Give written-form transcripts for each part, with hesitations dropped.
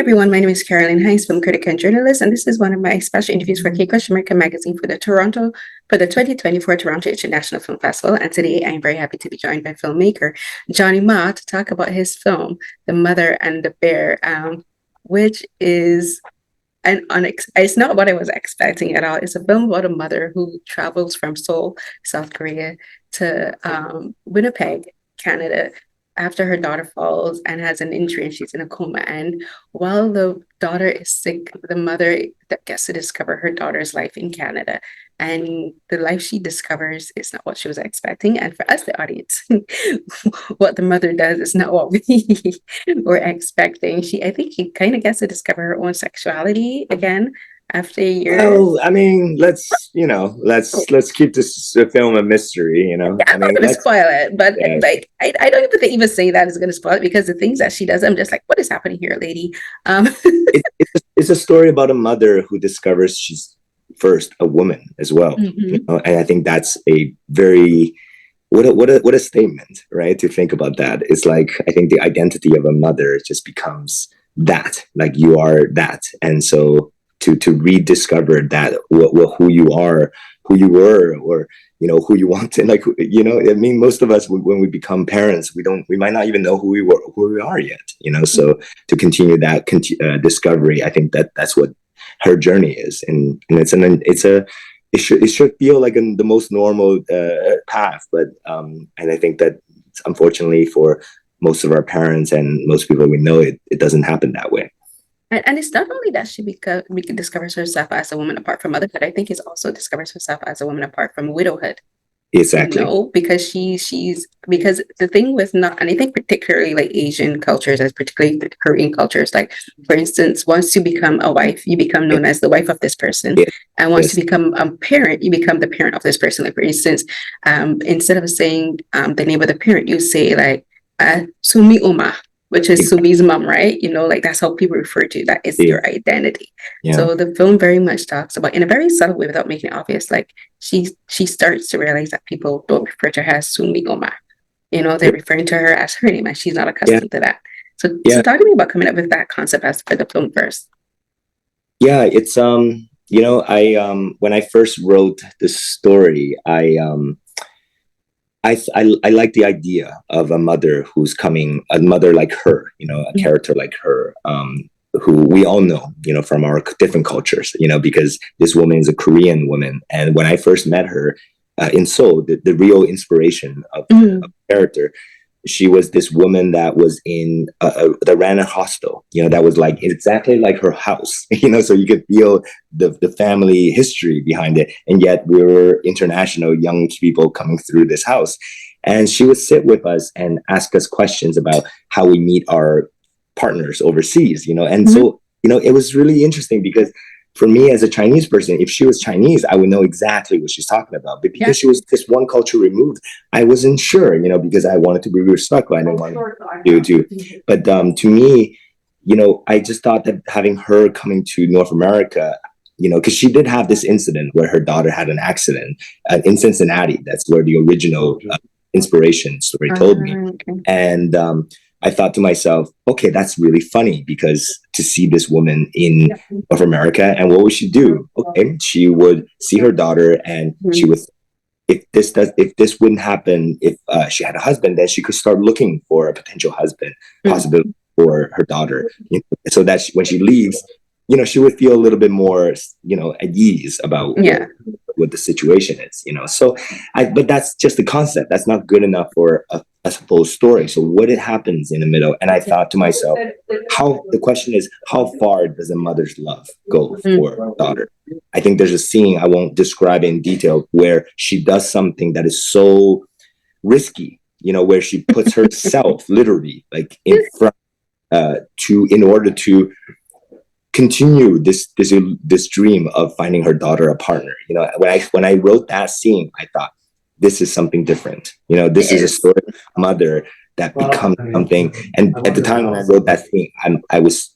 everyone, my name is Caroline Hines, film critic and journalist, and this is one of my special interviews for KCrush American Magazine for the 2024 Toronto International Film Festival. And today I'm very happy to be joined by filmmaker Johnny Ma to talk about his film, The Mother and the Bear, which is it's not what I was expecting at all. It's a film about a mother who travels from Seoul, South Korea, to Winnipeg, Canada, after her daughter falls and has an injury and she's in a coma. And while the daughter is sick, the mother gets to discover her daughter's life in Canada. And the life she discovers is not what she was expecting. And for us, the audience, what the mother does is not what we were expecting. I think she kind of gets to discover her own sexuality again after years. Well, I mean, let's keep this film a mystery, Yeah, I'm not going to spoil it, but yeah. Like I don't even say that is going to spoil it, because the things that she does, I'm just like, what is happening here, lady? It's a story about a mother who discovers she's first a woman as well, and I think that's a very what a statement, right? To think about that. It's like, I think the identity of a mother just becomes that, like you are that, and so to rediscover that, who you are, who you were, or who you want to, like, I mean, most of us, when we become parents, we might not even know who we are yet, so to continue that discovery, I think that's what her journey is, and it should feel like the most normal path, but and I think that unfortunately for most of our parents and most people we know, it doesn't happen that way. And it's not only that she discovers herself as a woman apart from motherhood. I think it's also discovers herself as a woman apart from widowhood. Exactly. Because because the thing with and I think particularly like Asian cultures, as particularly the Korean cultures, like for instance, once you become a wife, you become known as the wife of this person, and once you become a parent, you become the parent of this person. Like for instance, instead of saying the name of the parent, you say like Sumi Uma, which is Sumi's mom, right? Like that's how people refer to you. That is your identity. Yeah. So the film very much talks about, in a very subtle way, without making it obvious, like she starts to realize that people don't refer to her as Sumi Oma. They're referring to her as her name, and she's not accustomed to that. So talk to me about coming up with that concept as for the film first. Yeah, it's I when I first wrote the story, I like the idea of a mother a mother like her, a character like her, who we all know, from our different cultures, because this woman is a Korean woman. And when I first met her in Seoul, the real inspiration of the character, she was this woman that was in that ran a hostel, that was like exactly like her house, so you could feel the family history behind it. And yet we were international young people coming through this house. And she would sit with us and ask us questions about how we meet our partners overseas, and so, it was really interesting because for me as a Chinese person, if she was Chinese, I would know exactly what she's talking about. But because she was just one culture removed, I wasn't sure, because I wanted to be respectful. I didn't want to. But to me, I just thought that having her coming to North America, because she did have this incident where her daughter had an accident in Cincinnati. That's where the original inspiration story told me. And I thought to myself, okay, that's really funny, because to see this woman in North America, and what would she do? Okay, she would see her daughter, and she would, if this wouldn't happen, if she had a husband, then she could start looking for a potential husband, possibility for her daughter, so that when she leaves, she would feel a little bit more, at ease about what the situation is, So, but that's just the concept. That's not good enough for a full story. So what happens in the middle? And I thought to myself, the question is, how far does a mother's love go for a daughter? I think there's a scene, I won't describe it in detail, where she does something that is so risky, where she puts herself literally like in front in order to continue this dream of finding her daughter a partner. When I wrote that scene, I thought, this is something different. This is a story of a mother that becomes something. And at the time when I wrote that scene, I was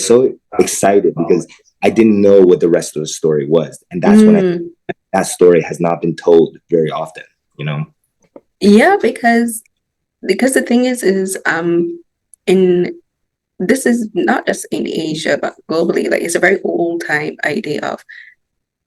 so excited because I didn't know what the rest of the story was, and that's when that story has not been told very often. Yeah, because the thing is in this is not just in Asia, but globally. Like it's a very old time idea of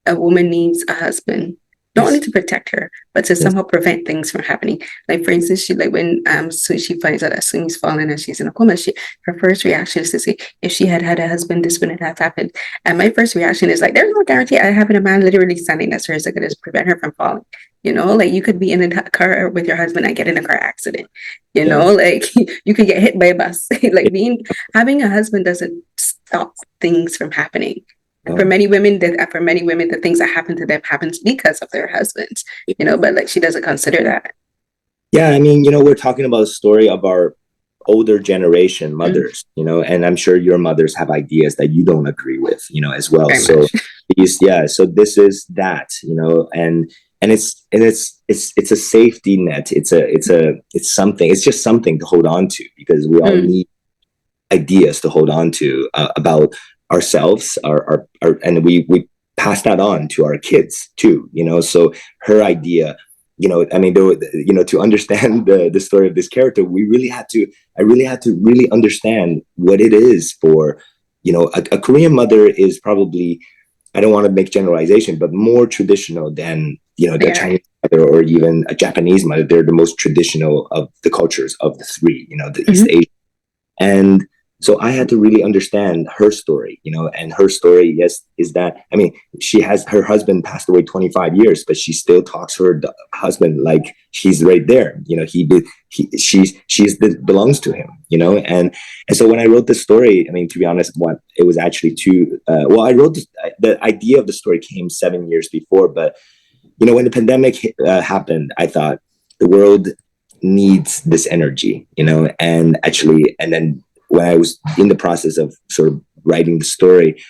a woman needs a husband, not only Yes. to protect her, but to Yes. somehow prevent things from happening. Like for instance, she like when so she finds out that Sumi's fallen and she's in a coma, her first reaction is to say, if she had had a husband, this wouldn't have happened. And my first reaction is like, there's no guarantee I having a man literally standing next to her is going to prevent her from falling. You know, like you could be in a car with your husband and get in a car accident. You Yeah. know, like you could get hit by a bus. Like Yeah. having a husband doesn't stop things from happening. No. For many women, the things that happen to them happens because of their husbands, you know, but like she doesn't consider that. Yeah, I mean, we're talking about a story of our older generation mothers, and I'm sure your mothers have ideas that you don't agree with, as well. Very So much. so this is that, and it's a safety net. It's something. It's just something to hold on to because we all need ideas to hold on to about ourselves, and we pass that on to our kids too. So her idea, I mean, to understand the story of this character, I really had to really understand what it is for, a Korean mother is probably, I don't want to make generalization, but more traditional than, the Chinese mother or even a Japanese mother. They're the most traditional of the cultures of the three, the East Asian. And so I had to really understand her story, and her story, yes, is that, I mean, her husband passed away 25 years, but she still talks to her husband like he's right there. She belongs to him, and so when I wrote this story, I mean, to be honest, it was actually I wrote the idea of the story came 7 years before, but, when the pandemic happened, I thought the world needs this energy, and then when I was in the process of sort of writing the story,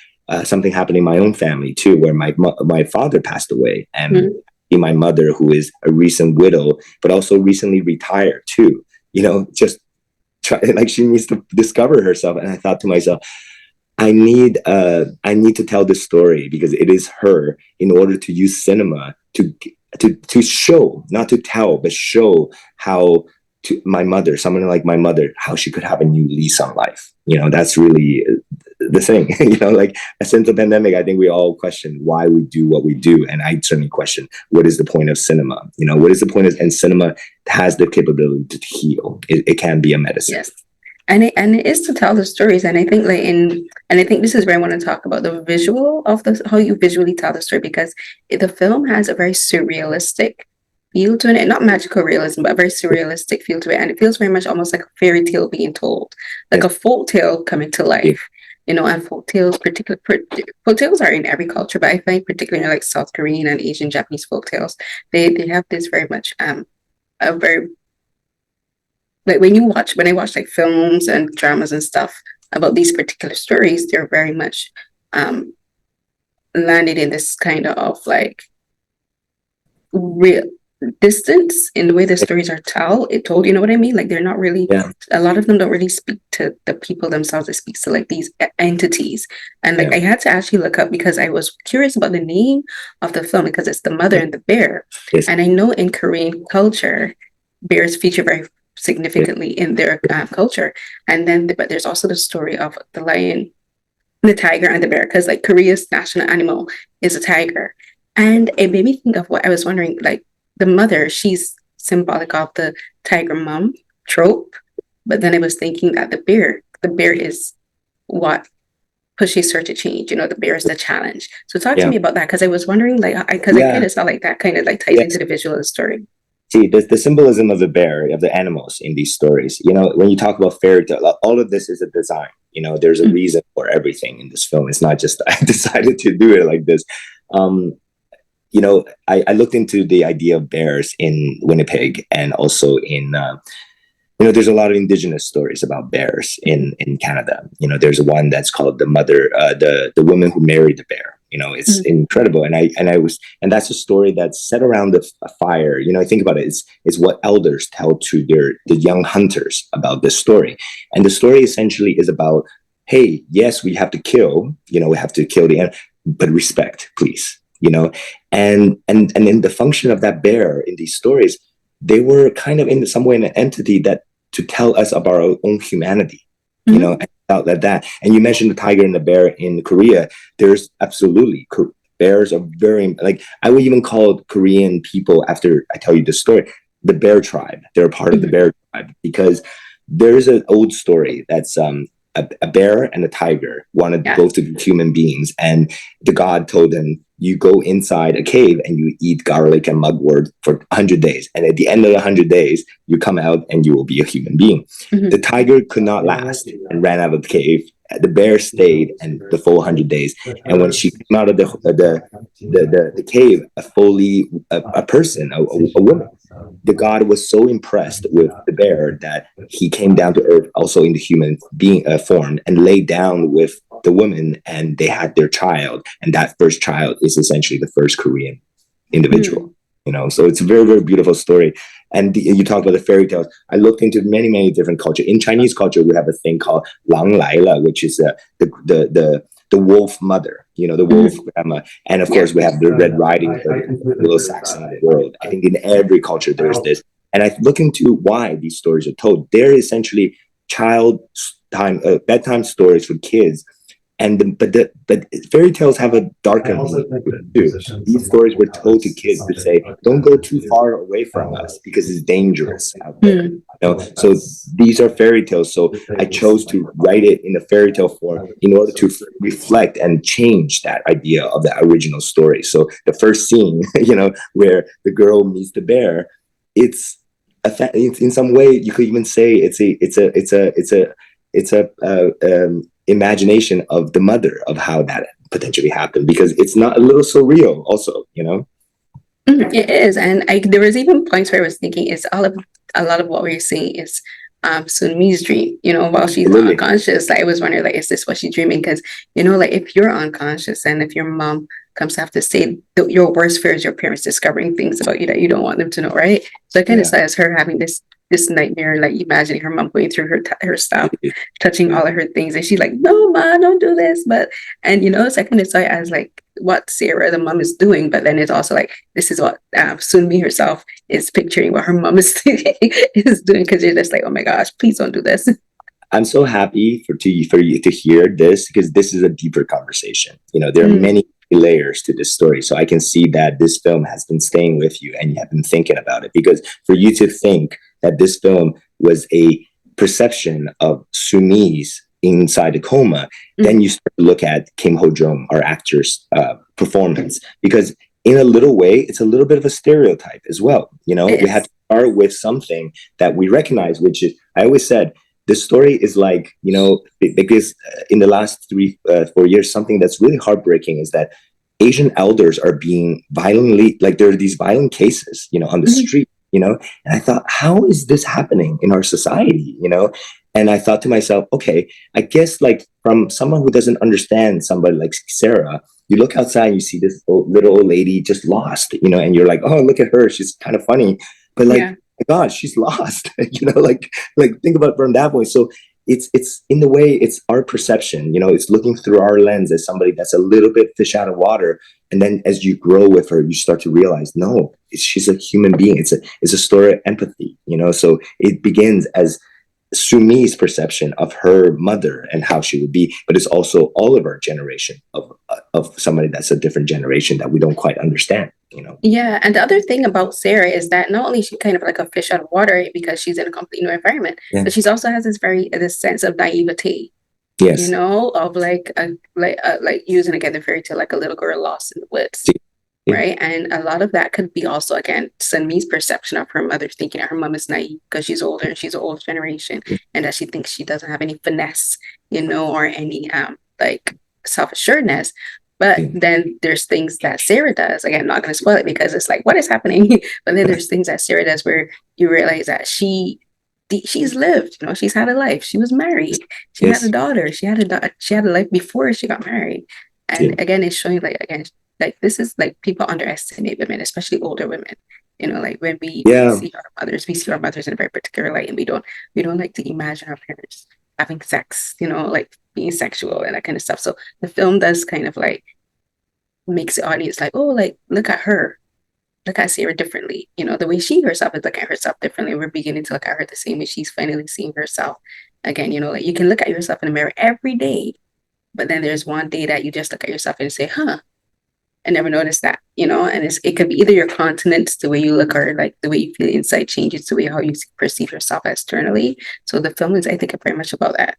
something happened in my own family too, where my father passed away, and my mother, who is a recent widow, but also recently retired too, just like she needs to discover herself. And I thought to myself, I need to tell this story because it is her, in order to use cinema to show, not to tell, but show how to my mother, someone like my mother, how she could have a new lease on life. That's really the thing. Like since the pandemic, I think we all question why we do what we do, and I certainly question what is the point of cinema. What is the point of, and cinema has the capability to heal. It can be a medicine. Yes. And it is to tell the stories, and I think I think this is where I want to talk about the visual of how you visually tell the story, because the film has a very surrealistic feel to it, not magical realism, but a very surrealistic feel to it, and it feels very much almost like a fairy tale being told, like a folk tale coming to life. And folk tales are in every culture, but I find particularly like South Korean and Asian Japanese folk tales, they have this very much a very, like when I watch like films and dramas and stuff about these particular stories, they're very much landed in this kind of like real distance in the way the stories are told. You know what I mean? Like they're not really, a lot of them don't really speak to the people themselves. It speaks to like these entities. And like I had to actually look up because I was curious about the name of the film, because it's The Mother and the Bear. And I know in Korean culture, bears feature very significantly in their culture. And then but there's also the story of the lion, the tiger, and the bear, because like Korea's national animal is a tiger. And it made me think of what I was wondering, like the mother, she's symbolic of the tiger mom trope, but then I was thinking that the bear is what pushes her to change. The bear is the challenge. So talk to me about that, because I was wondering, like, because I kind of saw like that kind of like ties into the visual of the story. See, the symbolism of the bear, of the animals in these stories, when you talk about fairy tale, all of this is a design. There's a reason for everything in this film. It's not just I decided to do it like this. I looked into the idea of bears in Winnipeg, and also in, there's a lot of indigenous stories about bears in Canada. There's one that's called the mother, the woman who married the bear. It's incredible. And that's a story that's set around a fire. Think about it. It's what elders tell to the young hunters about this story. And the story essentially is about, hey, yes, we have to kill, we have to kill the animal, but respect, please. And in the function of that bear in these stories, they were kind of in some way an entity that to tell us about our own humanity, Out like that. And you mentioned the tiger and the bear in Korea. There's absolutely bears are very like I would even call Korean people after I tell you the story the bear tribe. They're a part of the bear tribe because there's an old story that's a bear and a tiger wanted both to be human beings, and the god told them, you go inside a cave and you eat garlic and mugwort for 100 days, and at the end of the 100 days you come out and you will be a human being. The tiger could not last and ran out of the cave. The bear stayed and the full 100 days, and when she came out of the cave, a person, a woman, the god was so impressed with the bear that he came down to earth also in the human being form and laid down with the woman, and they had their child, and that first child is essentially the first Korean individual. So it's a very, very beautiful story. And you talked about the fairy tales. I looked into many, many different cultures. In Chinese culture, we have a thing called Lang Lai La, which is the wolf mother, the wolf grandma. And of course, we have the Red Riding Hood, Little Saxon of the world. I think in every culture, there's this. And I look into why these stories are told. They're essentially bedtime stories for kids. But fairy tales have a darker meaning too. These stories were told to kids to say, don't go too far away from us because it's dangerous out there. So these are fairy tales. So I chose to write it in a fairy tale form in order to reflect and change that idea of the original story. So the first scene, where the girl meets the bear, it's in some way you could even say it's a imagination of the mother of how that potentially happened, because it's not a little surreal also. It is. And there was even points where I was thinking it's a lot of what we're seeing is Sunmi's dream, while she's unconscious. I was wondering, like, is this what she's dreaming? Because like if you're unconscious and if your mom comes to have to say your worst fear is your parents discovering things about you that you don't want them to know, right? So I kind of saw as her having this nightmare, like imagining her mom going through her stuff, touching all of her things, and she's like, "No, ma, don't do this." And so I kind of saw it as like what Sara, the mom, is doing, but then it's also like this is what Sunmi herself is picturing what her mom is doing, because you're just like, "Oh my gosh, please don't do this." I'm so happy for you to hear this, because this is a deeper conversation. There are many layers to this story. So I can see that this film has been staying with you and you have been thinking about it, because for you to think that this film was a perception of Sunmi's inside the coma, then you start to look at Kim Ho-jung, our actor's performance, because in a little way, it's a little bit of a stereotype as well. We have to start with something that we recognize, which is, I always said, this story is like, because in the last 3-4 years, something that's really heartbreaking is that Asian elders are being violently, like there are these violent cases, on the street, and I thought, how is this happening in our society, And I thought to myself, okay, I guess like from someone who doesn't understand somebody like Sara, you look outside and you see this little old lady just lost, and you're like, oh, look at her, she's kind of funny. But like, my God, she's lost. like think about it from that point. So it's in the way, it's our perception, it's looking through our lens as somebody that's a little bit fish out of water. And then as you grow with her, you start to realize, no, she's a human being. It's a story of empathy, so it begins as Sunmi's perception of her mother and how she would be, but it's also all of our generation of somebody that's a different generation that we don't quite understand. Yeah, and the other thing about Sara is that not only is she kind of like a fish out of water because she's in a complete new environment, but she's also has this sense of naivete. Yes. Of like using again the fairy tale, like a little girl lost in the woods. Right. And a lot of that could be also, again, Sunmi's perception of her mother, thinking that her mom is naive because she's older and she's an old generation, and that she thinks she doesn't have any finesse, or any like self-assuredness. But then there's things that Sara does. Again, I'm not going to spoil it because it's like, what is happening? But then there's things that Sara does where you realize that she's lived, she's had a life. She was married. She had a daughter. She had a life before she got married. And again, it's showing like this is like people underestimate women, especially older women. Like when we see our mothers in a very particular light, and we don't like to imagine our parents having sex, like being sexual and that kind of stuff. So the film does kind of like makes the audience like, oh, like look at her, look at Sara differently. The way she herself is looking at herself differently. We're beginning to look at her the same way she's finally seeing herself. again, like you can look at yourself in the mirror every day, but then there's one day that you just look at yourself and say, huh, I never noticed that, and it could be either your continence, the way you look, or like the way you feel inside changes the way how you perceive yourself externally. So the film is, I think, very much about that.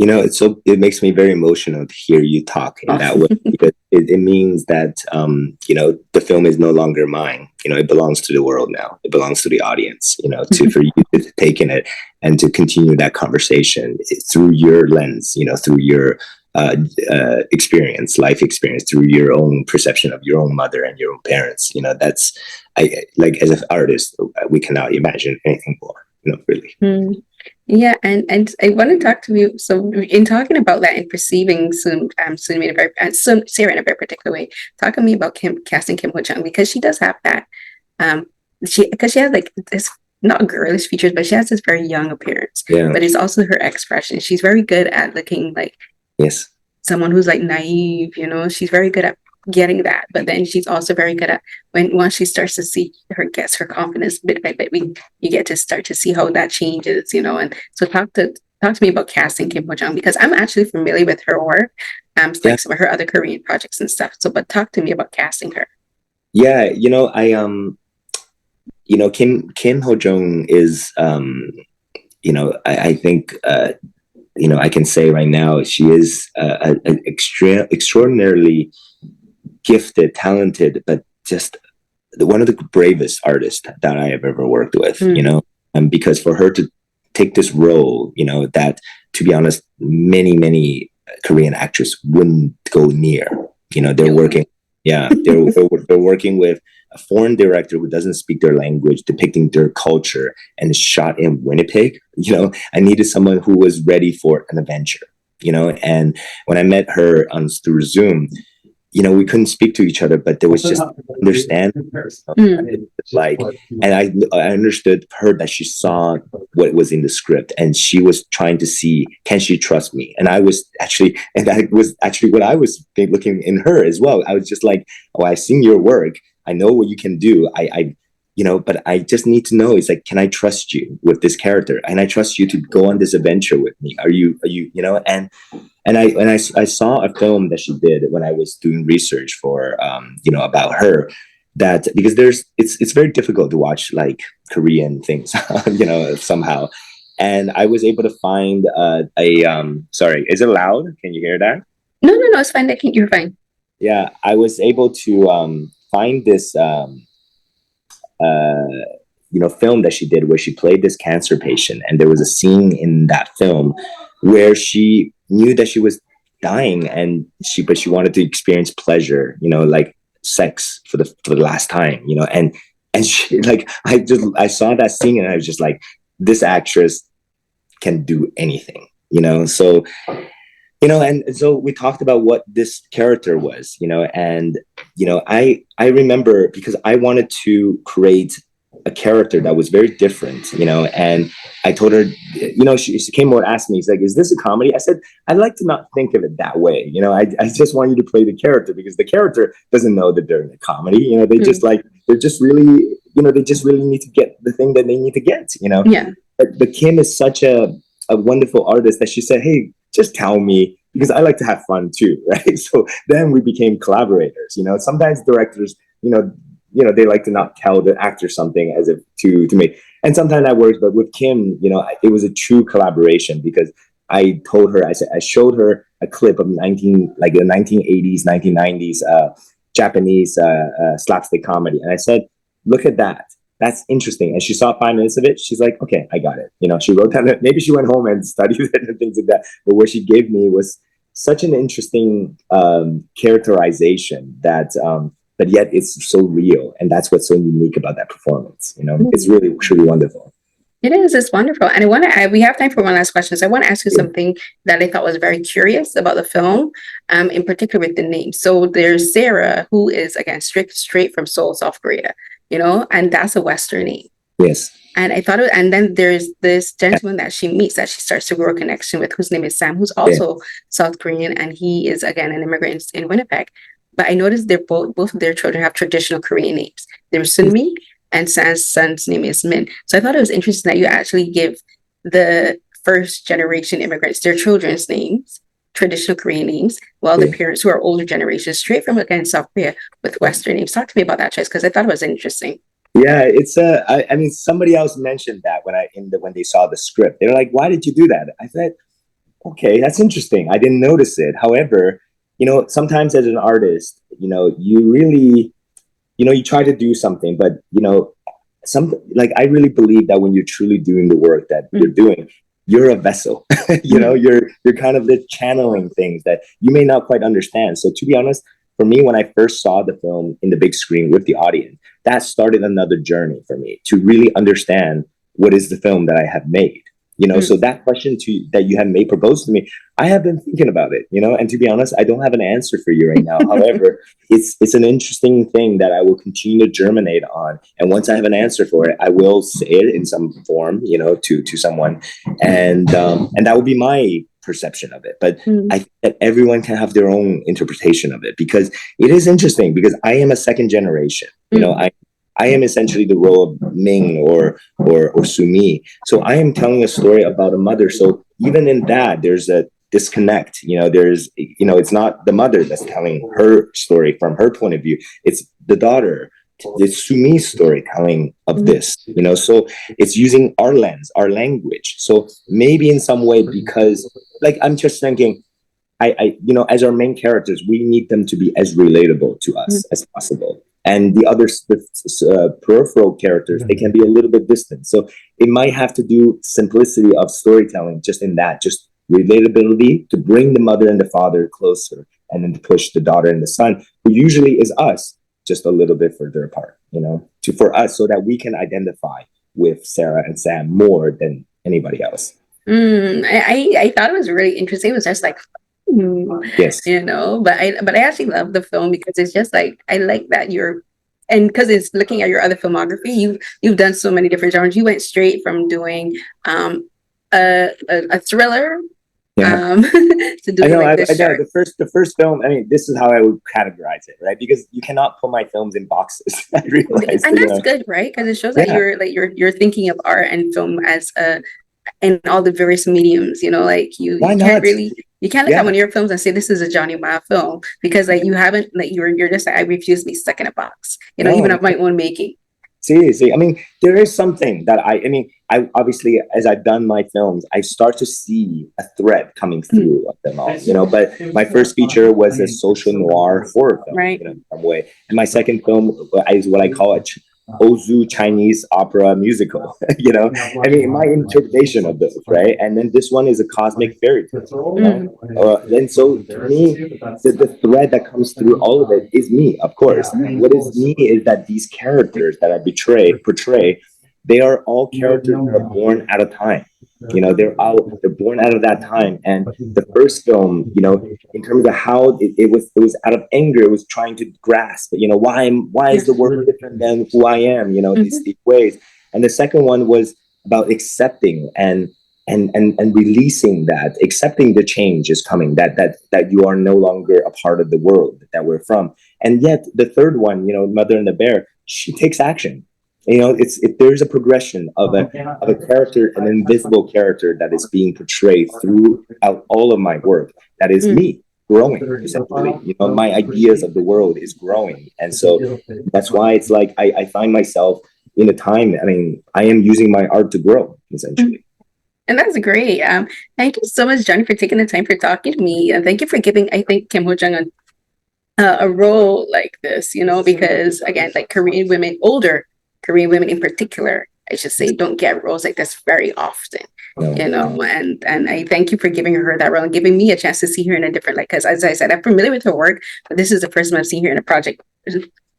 It makes me very emotional to hear you talk in that way, because it means that the film is no longer mine. It belongs to the world now. It belongs to the audience. For you to take in it and to continue that conversation through your lens. Through your life experience, through your own perception of your own mother and your own parents. That's like, as an artist, we cannot imagine anything more. Really. Mm. Yeah, and I want to talk to you. So, in talking about that and perceiving Sara in a very particular way, talk to me about casting Kim Ho-jung, because she does have that. She has like this, not girlish features, but she has this very young appearance. Yeah. But it's also her expression. She's very good at looking like someone who's like naive. She's very good at getting that, but then she's also very good at once she starts to see her confidence bit by bit, you get to start to see how that changes, and so talk to me about casting Kim Ho-jung, because I'm actually familiar with her work, like some of her other Korean projects and stuff. So, but talk to me about casting her. Yeah, Kim Ho-jung is, I think, I can say right now she is an extraordinarily gifted, talented, but just one of the bravest artists that I have ever worked with. And because for her to take this role, that, to be honest, many Korean actors wouldn't go near. They're working. Yeah, they're working with a foreign director who doesn't speak their language, depicting their culture, and shot in Winnipeg. I needed someone who was ready for an adventure. And when I met her through Zoom, we couldn't speak to each other, but there was just understand. And I understood her, that she saw what was in the script, and she was trying to see, can she trust me? And that was actually what I was looking in her as well. I was just like, oh, I've seen your work. I know what you can do. But I just need to know, it's like, can I trust you with this character? And I trust you to go on this adventure with me. Are you, and I saw a film that she did when I was doing research for, about her, that because it's very difficult to watch like Korean things, somehow. And I was able to find sorry, is it loud? Can you hear that? No, it's fine. You're fine. Yeah, I was able to find this, film that she did where she played this cancer patient, and there was a scene in that film where she knew that she was dying, and she wanted to experience pleasure, like sex for the last time, and she, like, I saw that scene and I was just like, this actress can do anything, so and so we talked about what this character was, and I remember, because I wanted to create a character that was very different, and I told her, she came over and asked me, she's like, is this a comedy? I said, I'd like to not think of it that way. I just want you to play the character, because the character doesn't know that they're in a comedy. They just like, they just really need to get the thing that they need to get, Yeah. But Kim is such a wonderful artist that she said, hey, just tell me, because I like to have fun too, right? So then we became collaborators. Sometimes directors, they like to not tell the actor something as if to me. And sometimes that works, but with Kim, it was a true collaboration, because I told her, I showed her a clip of the 1980s, 1990s Japanese slapstick comedy. And I said, look at that. That's interesting. And she saw 5 minutes of it. She's like, okay, I got it. She wrote down, maybe she went home and studied it and things like that. But what she gave me was such an interesting characterization that, but yet it's so real. And that's what's so unique about that performance. It's really, truly wonderful. It is. It's wonderful. And we have time for one last question. So I want to ask you something that I thought was very curious about the film, in particular with the name. So there's Sara, who is, again, straight from Seoul, South Korea, and that's a Western name. Yes. And I thought, and then there's this gentleman that she meets, that she starts to grow a connection with, whose name is Sam, who's also South Korean, and he is, again, an immigrant in Winnipeg. But I noticed they're both of their children have traditional Korean names. There's Sunmi, and Sam's son's name is Min. So I thought it was interesting that you actually give the first generation immigrants, their children's names, traditional Korean names, while the parents who are older generations, straight from again South Korea, with Western names. Talk to me about that choice, because I thought it was interesting. Yeah, it's I mean, somebody else mentioned that when they saw the script, they were like, "Why did you do that?" I said, "Okay, that's interesting. I didn't notice it." However, sometimes as an artist, you really, you try to do something, but I really believe that when you're truly doing the work that you're doing, you're a vessel. You're kind of the channeling things that you may not quite understand. So to be honest, for me, when I first saw the film in the big screen with the audience, that started another journey for me to really understand what is the film that I have made. So that question that you have made proposed to me, I have been thinking about it, and to be honest, I don't have an answer for you right now. However, it's an interesting thing that I will continue to germinate on. And once I have an answer for it, I will say it in some form, to someone. And that will be my perception of it. But I think that everyone can have their own interpretation of it, because it is interesting, because I am a second generation, I am essentially the role of Ming or Sumi. So I am telling a story about a mother. So even in that, there's a disconnect. It's not the mother that's telling her story from her point of view. It's the daughter. It's Sumi's storytelling of this. So it's using our lens, our language. So maybe in some way, because I'm just thinking, as our main characters, we need them to be as relatable to us as possible. And the other peripheral characters, they can be a little bit distant. So it might have to do simplicity of storytelling, just in that, just relatability to bring the mother and the father closer, and then to push the daughter and the son, who usually is us, just a little bit further apart, for us, so that we can identify with Sara and Sam more than anybody else. I thought it was really interesting. It was just like, yes, but I actually love the film, because it's just like, I like that and because it's looking at your other filmography, you've done so many different genres. You went straight from doing a thriller to doing the first film. I mean, this is how I would categorize it, right? Because you cannot put my films in boxes. I realize, and that's good, right? Because it shows that you're thinking of art and film as in all the various mediums. You can't look at one of your films and say this is a Johnny Ma film, because you haven't, you're just like, I refuse to be stuck in a box, even of my own making. See, I mean, there is something that I obviously, as I've done my films, I start to see a thread coming through of them all, but my first feature was a social noir horror film, right, in some way. And my second film is what I call a Ozu Chinese opera musical, my interpretation of this, right? And then this one is a cosmic fairy tale, and so to me, the thread that comes through all of it is me, of course. And what is me is that these characters that I portray, they are all characters that are born at a time. They're born out of that time. And the first film, in terms of how it was out of anger, it was trying to grasp, why is the world different than who I am, these ways. And the second one was about accepting and releasing that, accepting the change is coming, that you are no longer a part of the world that we're from. And yet the third one, Mother and the Bear, she takes action. There's a progression of a character, an invisible character that is being portrayed throughout all of my work. That is me growing, essentially. My ideas of the world is growing. And so that's why it's like, I find myself in a time, I am using my art to grow, essentially. And that's great. Thank you so much, Johnny, for taking the time for talking to me. And thank you for giving, I think, Kim Ho-jung a role like this, because again, like older Korean women in particular, I should say, don't get roles like this very often, and I thank you for giving her that role and giving me a chance to see her in a different light. Because as I said, I'm familiar with her work, but this is the first time I've seen her in a project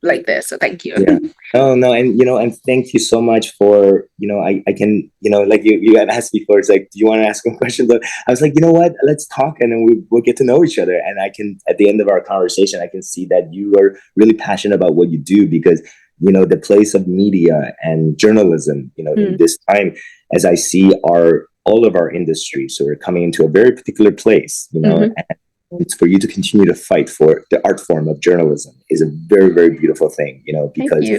like this. So thank you. Yeah. Oh no, and thank you so much for, I can, like you had asked before, it's like, do you want to ask some questions? I was like, you know what, let's talk, and then we'll get to know each other. And I can, at the end of our conversation, I can see that you are really passionate about what you do, because the place of media and journalism, in this time, as I see all of our industries, so we're coming into a very particular place, and it's for you to continue to fight for the art form of journalism is a very, very beautiful thing, because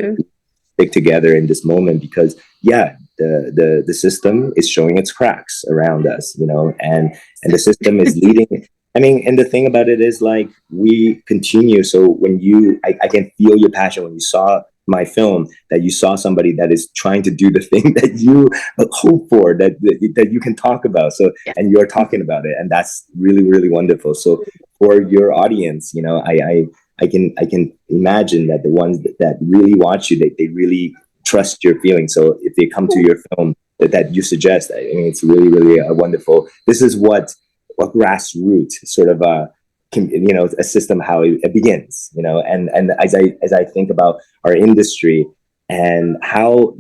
stick together in this moment, because the system is showing its cracks around us, you know, and the system is leading. I mean, and the thing about it is, like, we continue. So when I can feel your passion when you saw my film, that you saw somebody that is trying to do the thing that you hope for, that you can talk about. So, and you're talking about it, and that's really, really wonderful. So for your audience, you know, I can imagine that the ones that really watch you, they really trust your feelings. So if they come to your film that you suggest, I mean, it's really, really wonderful. This is what grassroots sort of you know, a system, how it begins, you know. And as I think about our industry and how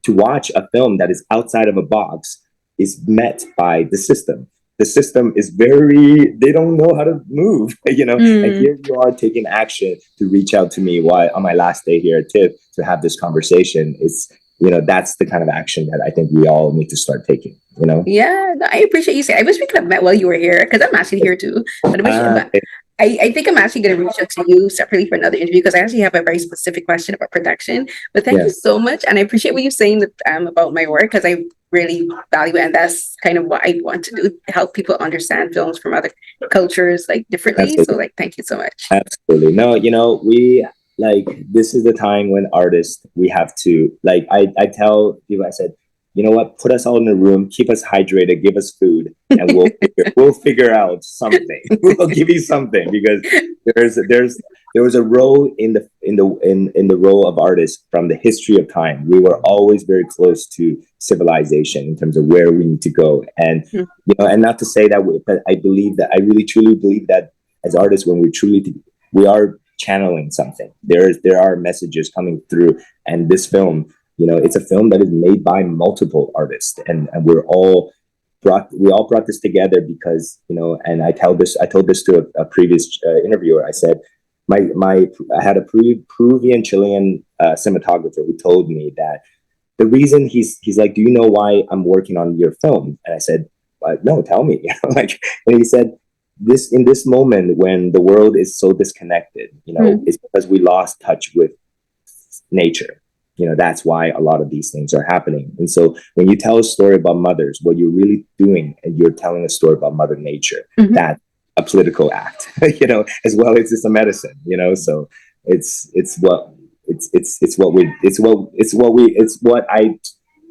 to watch a film that is outside of a box is met by the system. The system is they don't know how to move, you know. And here you are taking action to reach out to me while on my last day here at TIFF to have this conversation. It's, you know, that's the kind of action that I think we all need to start taking, you know? Yeah, no, I appreciate you saying. I wish we could have met while you were here, because I'm actually here too. But I think I'm actually going to reach out to you separately for another interview, because I actually have a very specific question about production. But thank you so much. And I appreciate what you're saying about my work, because I really value it. And that's kind of what I want to do, help people understand films from other cultures, like, differently. Absolutely. So, like, thank you so much. Absolutely. No, you know, this is the time when artists, we have to, like, I tell people, I said, you know what, put us all in a room, keep us hydrated, give us food, and we'll figure out something. We'll give you something, because there was a role in the role of artists from the history of time. We were always very close to civilization in terms of where we need to go. And you know, and not to say that, but I really truly believe that as artists, when we are channeling something. There are messages coming through, and this film, you know, it's a film that is made by multiple artists, and we all brought this together because, you know, and I told this to a previous interviewer. I said, I had a Peruvian Chilean cinematographer who told me that the reason he's like, do you know why I'm working on your film? And I said, no, tell me. Like, and he said, in this moment when the world is so disconnected, you know, it's because we lost touch with nature. You know, that's why a lot of these things are happening. And so when you tell a story about mothers, what you're really doing, and you're telling a story about Mother Nature, that's a political act, you know, as well as it's a medicine, you know. So it's what I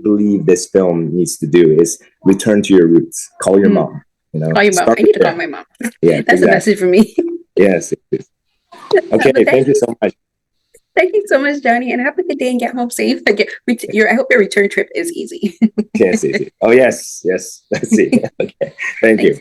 believe this film needs to do, is return to your roots, call your mom, you know. Call your mom. I need to call my mom. Yeah, that's a message for me. Yes, it is. Okay, thank you so much. Thank you so much, Johnny, and have a good day and get home safe. I hope your return trip is easy. Yes, easy. Oh, yes, let's see. Okay, thank you.